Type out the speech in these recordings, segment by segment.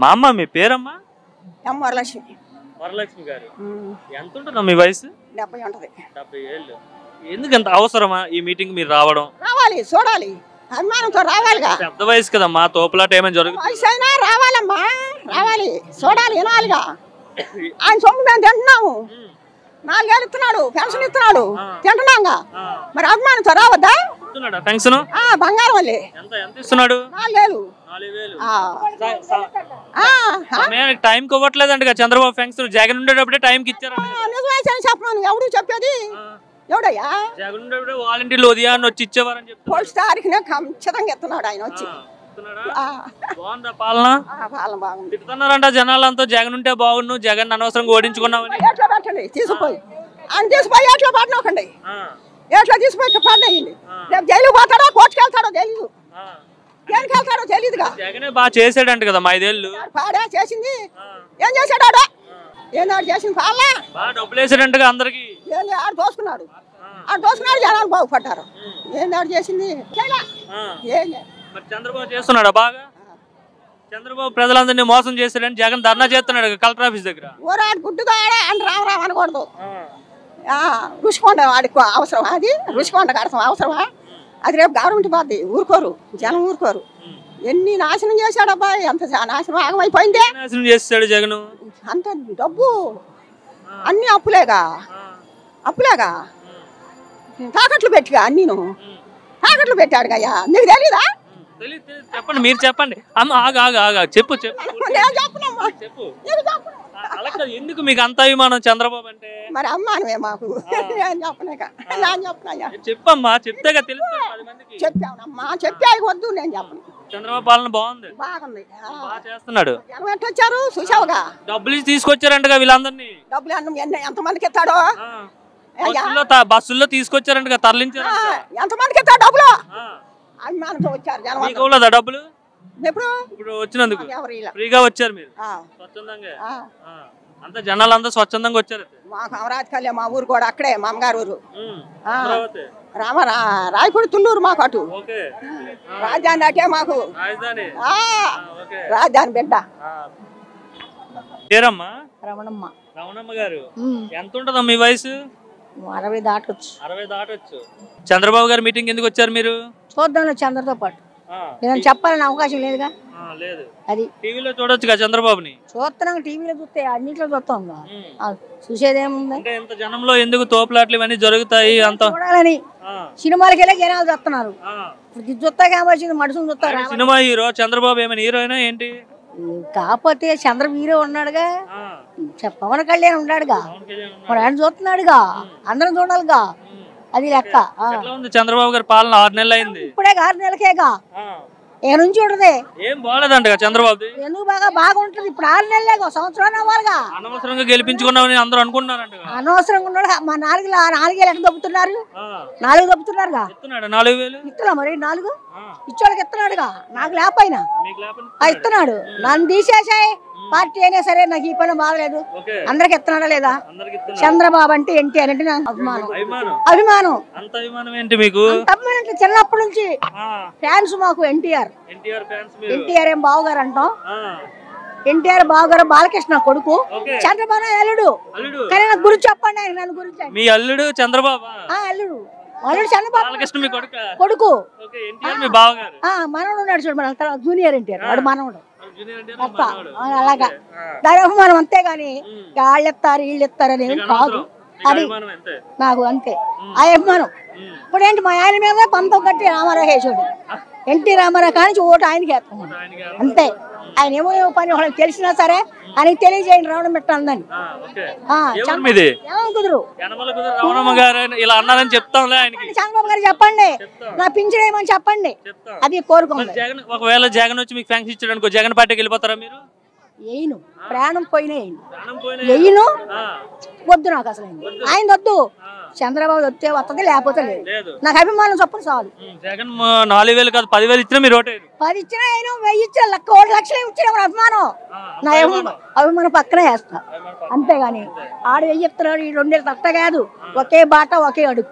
మా అమ్మ మీ పేరమ్మా? వరలక్ష్మి. వరలక్ష్మి గారు ఎంత ఉంటుందా మీ వయసు? 70 ఉంటుంది. 70 ఏళ్ళు. ఎందుకు ఎంత అవసరమా ఈ మీటింగ్ మీరు రావడం? రావాలి, చూడాలి, అభిమానంతో రావాలిగా. పెద్ద వయసు కదమ్మా, తోపులాట ఏమైనా జరుగుతుంది? వయసు అయినా రావాలమ్మా, రావాలి, చూడాలి, వినాలిగా. ఆయన సొమ్ము మేము తింటున్నాము, 4 ఏళ్ళు ఇస్తున్నాడు, పెన్షన్ ఇస్తున్నాడు, తింటున్నాగా. మరి అభిమానంతో రావద్దా? పెన్షన్ బంగారం వల్లి ఎంత ఇస్తున్నాడు? 4 ఏళ్ళు. టైం ఇవ్వట్లేదండి చంద్రబాబు పెన్షన్. జగన్ ఉండేటప్పుడే టైంకి ఇచ్చారు. నిజమే చెప్పను, ఎవడు చెప్పేది? ఎవడయ్యా? జగన్ ఉండేటప్పుడే వాలంటీర్లు ఉదయాన్ని వచ్చి ఇచ్చేవారని చెప్పి పోలీసు తారీఖునే ఖచ్చితంగా ఇస్తున్నాడు ఆయన వచ్చి. బాగుందా పాలన? పాలన బాగుంది. తిడుతున్నారంట జనాలంతా, జగన్ ఉంటే బాగుండు, జగన్ అనవసరంగా ఓడించుకున్నామని. ఎట్లా పెట్టండి, తీసుకుపోయి ఆయన తీసుకుపోయి ఎట్లా పడినోకండి, ఎట్లా తీసుకుపోయి పడ్డాయండి. రేపు జైలు పోతాడో కోర్టుకు వెళ్తాడో తెలీదు, దేనికి వెళ్తాడో తెలీదుగా. జగనే బాగా చేసాడంట కదా 5 ఏళ్ళు. పాడే చేసింది, ఏం చేశాడు? ఏనాడు చేసింది పాలన? బాగా డబ్బులు వేసాడంట అందరికి. ఏంది ఆడు దోసుకున్నాడు, ఆడు దోసుకున్నాడు, జనాలు బాగుపడ్డారు. ఏనాడు చేసింది? మరి చంద్రబాబు చేస్తున్నాడా బాగా? చంద్రబాబు ప్రజలందరినీ మోసం చేశాడని జగన్ ధర్నా చేస్తున్నాడు కలెక్టర్ ఆఫీస్ దగ్గర. ఊరాడు గుడ్డుగా అని రామరావు అనకూడదు. రుషికొండ వాడికి అవసరం, అది రుషికొండ కడతాం అవసరమా? అది రేపు గవర్నమెంట్ పోద్ది, ఊరుకోరు, జనం ఊరుకోరు. ఎన్ని నాశనం చేశాడు అబ్బాయి, ఎంత నాశనం ఆగమైపోయింది. నాశనం చేస్తాడు జగన్. అంత డబ్బు అన్ని అప్పులేగా, అప్పులేగా, తాకట్లు పెట్టిగా, అన్నీను తాకట్లు పెట్టాడు అయ్యా. నీకు తెలీదా? చెప్పండి, మీరు చెప్పండి. అమ్మ ఆగా చెప్పు చెప్పు చెప్పు. ఎందుకు మీకు అంత అభిమానం చంద్రబాబు అంటే? మరి అమ్మానమే మాకు, చెప్పమ్మా, చెప్తేగా తెలుస్తుంది. చెప్పావునమ్మా, చెప్పా వద్దు, నేను చెప్పను. చంద్రబాబు పాలన బాగుంది, బాగుంది, బాగా చేస్తున్నాడు. వచ్చారు చూసావుగా, డబ్బులు తీసుకొచ్చారంటగా వీళ్ళందరినీ. డబ్బులు ఎంతమందికి ఇస్తాడో? బస్సుల్లో తీసుకొచ్చారంటగా, తరలించారు. ఎంతమందికి ఇస్తాడు డబ్బులు? అభిమానంతో వచ్చారు జనం. డబ్బులు ఇప్పుడు వచ్చినందుకు ఫ్రీగా వచ్చారు మీరు, స్వచ్ఛందంగా. అంత జనాలంతా స్వచ్ఛందంగా వచ్చారు. మాకు అమరావతి కళ్యాణ్, మా ఊరు కూడా అక్కడే, మా అమ్మగారు ఊరు రాయపూడి తుళ్ళూరు. మాకు అటు రాజధాని అటే, మాకు రాజధాని బిడ్డ. పేరమ్మా? రమణమ్మ. రమణమ్మ గారు ఎంత ఉంటదమ్మా మీ వయసు? 60 దాటొచ్చు. 60 దాటొచ్చు. చంద్రబాబు గారు మీటింగ్ ఎందుకు వచ్చారు మీరు? చూద్దాం చంద్రతో పాటు, నేను చెప్పాలని అవకాశం లేదుగా. లేదు, అది టీవీలో చూడొచ్చుగా చంద్రబాబుని. చూస్తున్నాం, టీవీలో చూస్తే అన్నింటిలో చూస్తాం, చూసేదేముంది. అంటే ఇంత జనంలో ఎందుకు తోపులాట్లు ఇవన్నీ జరుగుతాయి? అంత చూడాలని సినిమాలకి వెళ్ళి జనాలు చూస్తున్నారు. చూస్తా కావాల్సింది మనుషులు చూస్తారు. సినిమా హీరో చంద్రబాబు ఏమైనా హీరోయినా ఏంటి? కాకపోతే చంద్ర హీరో ఉన్నాడుగా, పవన్ కళ్యాణ్ ఉన్నాడుగా, మరి ఆయన చూస్తున్నాడుగా, అందరం చూడాలిగా, అది లెక్క. చంద్రబాబు గారి పాలన 6 నెలలు అయింది. ఇప్పుడే 6 నెలలకేగా, ఏ నుంచి ఉంటది? ఏం బాగాలేదంట చంద్రబాబు. ఎందుకు బాగుంటది? ఇప్పుడు 6 నెలలేగా, సంవత్సరం అవ్వాలిగా. అనవసరంగా గెలిపించుకున్నామని అందరూ అనుకుంటున్నారంట. అనవసరంగా ఉన్నాడు. మా 4 ఎక్కడ దొబ్బుతున్నారు? 4 దొబ్బుతున్నారుగా. 4000 ఇస్తున్నా, మరి 4 ఇచ్చోళ్ళకి ఇస్తున్నాడుగా, నాకు లేకపోయినా ఇస్తున్నాడు. నన్ను తీసేసాయి పార్టీ అయినా సరే, నాకు ఈ పని బాగలేదు. అందరికి ఎత్తున్నాడా లేదా? చంద్రబాబు అంటే ఎన్టీఆర్ అంటే నాకు అభిమానం. అభిమానం చిన్నప్పటి నుంచి ఫ్యాన్స్ మాకు. ఎన్టీఆర్ ఏం బావగారు అంటాం. ఎన్టీఆర్ బావగారు బాలకృష్ణ కొడుకు, చంద్రబాబు అల్లుడు. కానీ నాకు గురించి చెప్పండి, ఆయన నన్ను గురించి. మీ అల్లుడు చంద్రబాబు? అల్లుడు చంద్రబాబు కొడుకు. మనవడు ఉన్నాడు చూడు, మన జూనియర్ ఎన్టీఆర్, వాడు మనవడు. అలాగా దాని అభిమానం, అంతేగాని వాళ్ళు ఇస్తారు వీళ్ళు ఇస్తారని కాదు. అది నాకు అంతే ఆ అభిమానం. ఇప్పుడు ఏంటి, మా ఆయన మీద పంతం కట్టి రామారావు వేసాడు. ఎన్టీ రామారావు కానీ ఓటు ఆయనకి వేస్తాం అంతే. ఆయన ఏమో పని వాళ్ళకి తెలిసినా సరే ఆయనకి తెలియజేయండి, రావడం పెట్టాలని. కుదురు చంద్రబాబు గారు చెప్పండి, నా పింఛన్ ఏమని చెప్పండి, అది కోరుకోండి. ఒకవేళ జగన్ వచ్చి మీకు ఫ్యాన్స్ ఇచ్చాడు అనుకో, జగన్ పార్టీకి వెళ్ళిపోతారా మీరు? వేయను, ప్రాణం పోయినా వేయను, వద్దు నాకు అసలు. ఆయన వద్దు, చంద్రబాబు వస్తే వస్తుంది, లేకపోతే లేదు. నాకు అభిమానం చొప్పున చాలు. జగన్ 4000 కాదు 10,000 ఇచ్చినా మీరు 10 ఇచ్చినా 1000 ఇచ్చినా 1 లక్షలు ఇచ్చినా అభిమానం. నా అభిమానం పక్కనే వేస్తా, అంతేగాని ఆడు 1000 ఇస్తున్నాడు, ఈ 2 తట్ట కాదు, ఒకే బాట ఒకే అడుగు.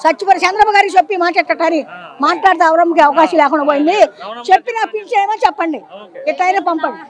సచ్చిపరి చంద్రబాబు గారికి చెప్పి మాట్లాడటని మాట్లాడితే అవరమ్మకి అవకాశం లేకుండా పోయింది. చెప్పి నా పిలిచేమో చెప్పండి, ఎట్లయినా పంపండి.